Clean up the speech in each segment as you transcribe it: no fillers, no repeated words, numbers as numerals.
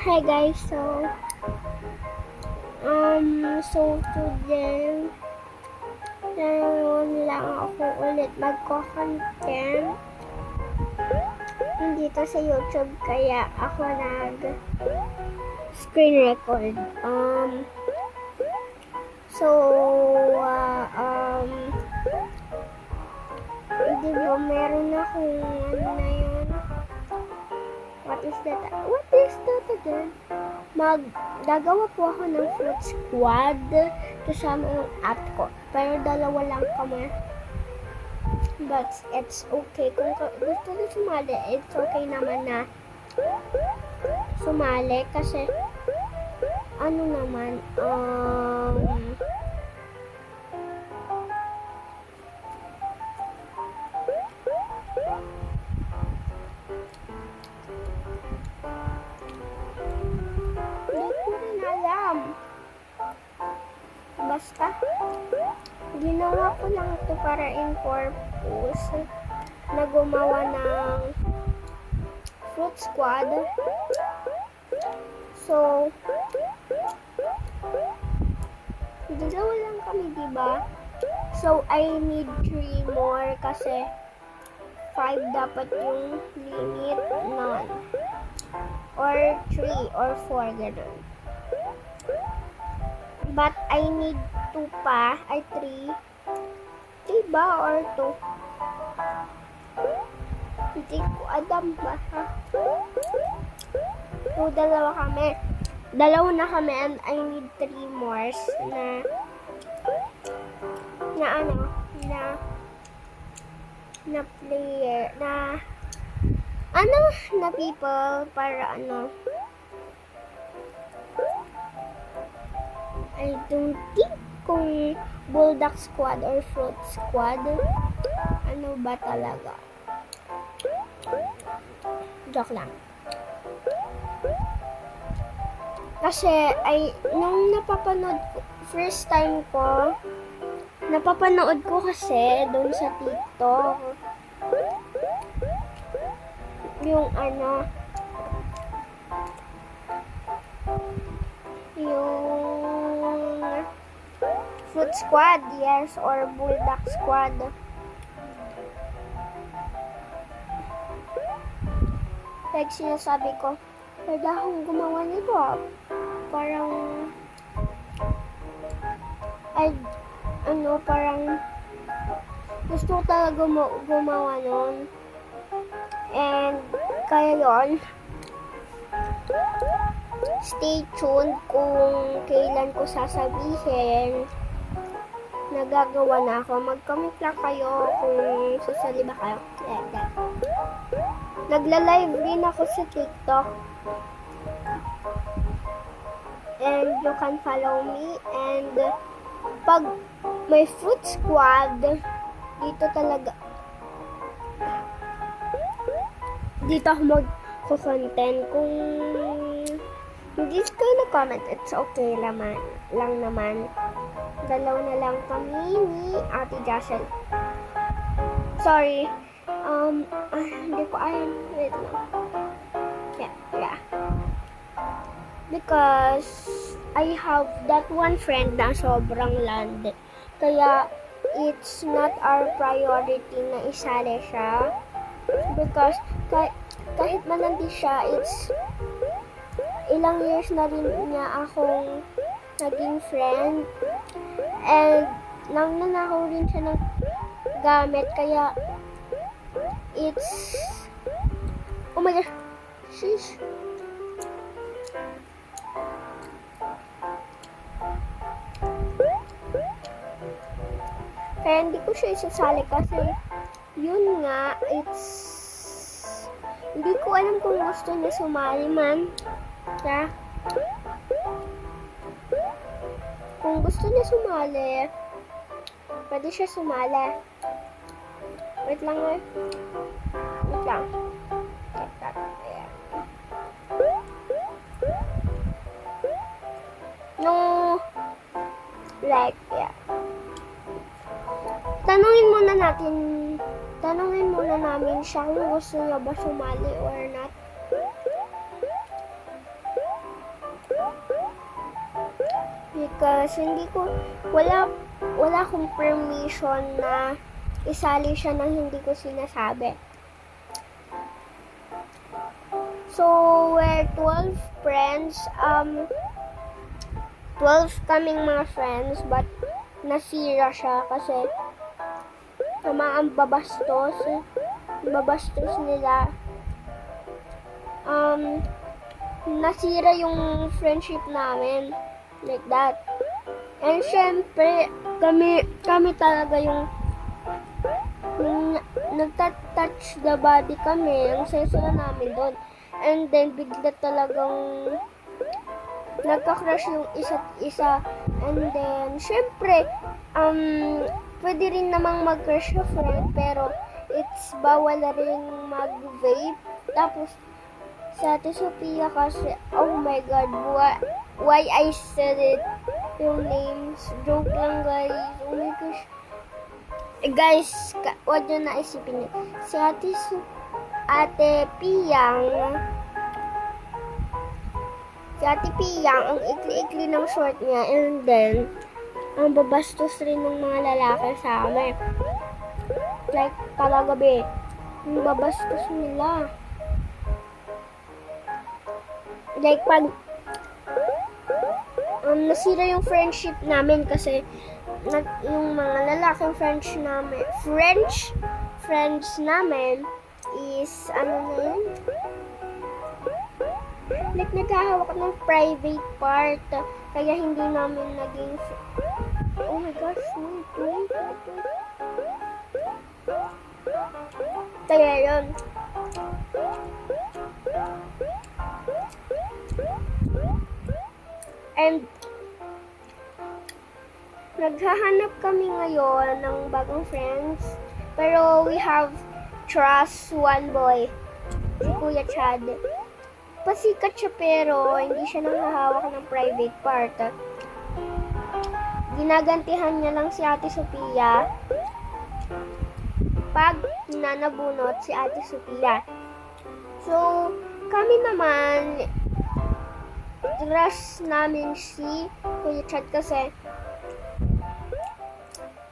Hi guys, today, ngayon lang ako ulit magko-content dito sa YouTube, kaya ako nag-screen record. So, di ba meron akong ano na yun? What is that again? Gagawa po ako ng fruit squad kasama yung at ko. Pero dalawa lang kami. But it's okay. Kung gusto na sumali, it's okay naman na sumali kasi ano naman, basta ginawa ko lang ito para in purpose na gumawa ng fruit squad. So dalawa lang kami, diba? So I need 3 more kasi 5 dapat yung limit nun, or 3 or 4 ganun. But I need 2 pa, ay 3. 3 ba or 2? Hindi ko alam ba, ha? So, dalawa na kami and I need 3 more na player, na people para I don't think kung bulldog squad or fruit squad, ano ba talaga? Joke lang. Kasi nung napapanood ko, first time ko, napapanood ko kasi doon sa TikTok, yung fruit squad, yes, or bulldog squad. Like sinasabi ko, pwede akong gumawa nito. Parang parang gusto ko talaga gumawa nun. And kaya yon, stay tuned kung kailan ko sasabihin na gagawa na ako. Mag-comment lang kayo kung susali ba kayo. Like that. Nagla-live din ako sa TikTok. And you can follow me. And pag may fruit squad, dito ako mag-content. Kung hindi kayo na-comment, it's okay lang naman. Dalawa na lang kami ni Ate Jocelyn. Sorry. Hindi ko alam. Wait lang. Yeah. Because I have that one friend na sobrang land. Kaya it's not our priority na isali siya. Because kahit malandi siya, it's ilang years na rin niya akong naging friend. And nangnanakaw rin siya ng gamit. Kaya it's, oh my gosh, sheesh. Kaya hindi ko siya isasali kasi yun nga, hindi ko alam kung gusto niya sumali man. Yeah. Kung gusto niya sumali, pwede siya sumali. Wait lang. No, like, yeah. Tanungin muna namin siya kung gusto niya ba sumali or not. because wala akong permission na isali siya nang hindi ko sinasabi. So, we're 12 friends, 12 kaming mga friends, but nasira siya kasi ang babastos nila. Nasira yung friendship namin, like that. And syempre, kami talaga yung nagta-touch the body kami, ang saya namin doon. And then, bigla talagang nagka-crush yung isa't isa. And then, syempre, pwede rin namang mag-crush sa friend, pero it's bawal na rin mag-vape. Tapos, sa Ate Sophia kasi, oh my God, why I said it, yung names, joke lang guys, oh my gosh. Guys, wag nyo na isipin nyo, si Ate Piyang, ang ikli-ikli ng short niya, and then, ang babastos rin ng mga lalaki sa amin. Like, kalagabi, ang babastos nila. Like, pag nasira yung friendship namin kasi yung mga lalaking friends namin is, ano na yun? Like, nagkahawak ng private part, kaya hindi namin naging, oh my gosh, kaya yun. And naghahanap kami ngayon ng bagong friends, pero we have trust one boy, si Kuya Chad. Pasikat siya pero hindi siya nanghahawak ng private part. Ginagantihan niya lang si Ate Sophia pag nanabunot si Ate Sophia. So, kami naman, trust namin si Kuya Chad kasi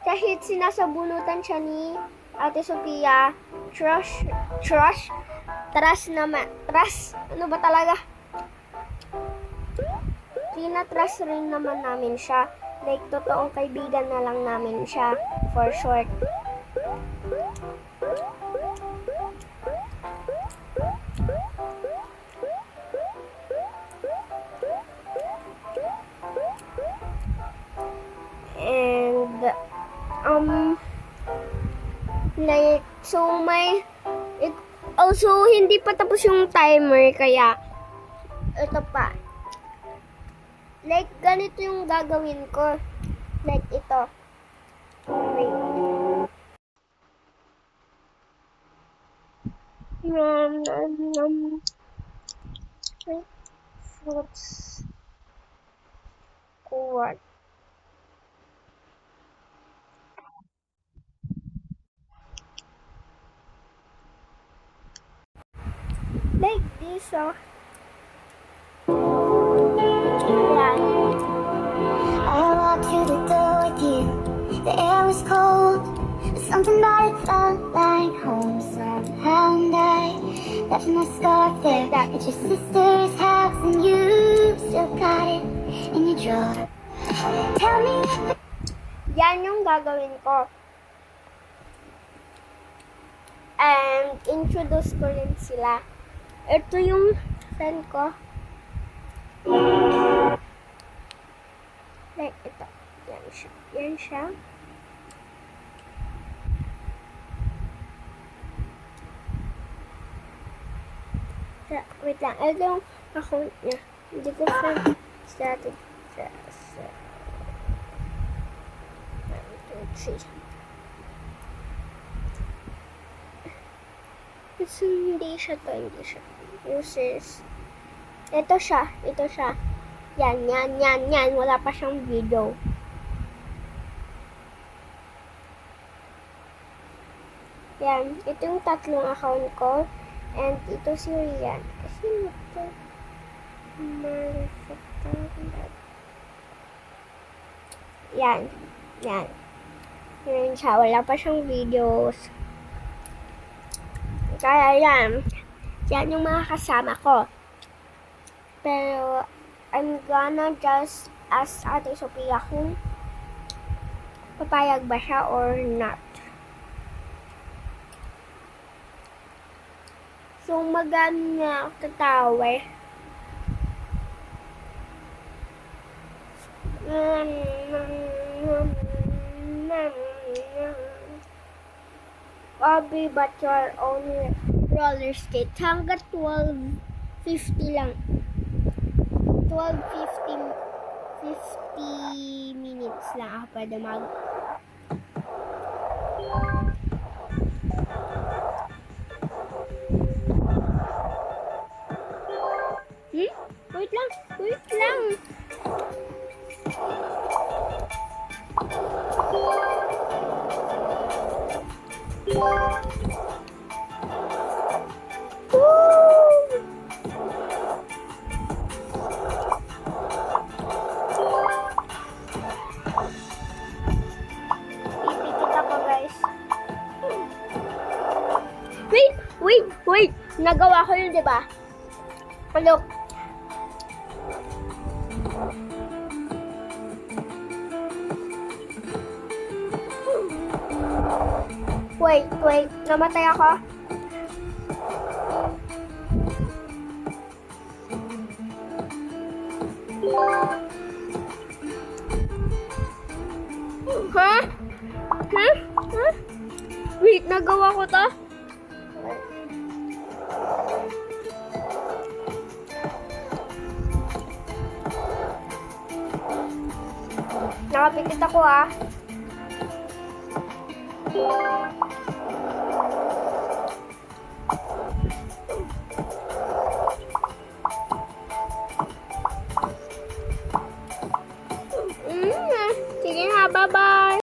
kahit sinasabunutan siya ni Ate Sophia, trust, ano ba talaga? Trust rin naman namin siya. Like, totoong kaibigan na lang namin siya, for short. And, like, so also, hindi pa tapos yung timer, kaya, ito pa. Like, ganito yung gagawin ko. Like, ito. Wait. Fruits. What? Like this, oh. I walked through the door with you. The air was cold, but something about it felt like home somehow. And I left my scarf there at your sister's house, and you still got it in your drawer. Tell me. Yan yung gagawin ko. And introduce ko rin sila. Ito yung friend ko. Like, ito. Yan siya. Yan siya. Wait lang. Ito yung account niya. Hindi ko friend static. 1, 2, 3. Hindi siya. Uses. Ito siya. Yan. Wala pa siyang video. Yan. Ito yung tatlong account ko. And ito si Rian. Sino ito? Yan. Yan. Yan siya. Wala pa siyang videos. Kaya yan. Yan yung mga kasama ko. Pero, I'm gonna just ask Ate Sophia kung papayag ba siya or not. So, magano na ako tatawa. Bobby, but you're only roller skate. Hanggat 12:50 lang. 50 minutes lang ako pwede mag. Wait lang. Wait lang. Pipikit ako, guys. Wait. Nagawa ko yun, di ba? Look. Wait. Namatay ako. Ha? Wait, nagawa ko to? Nakapikit ako, ah.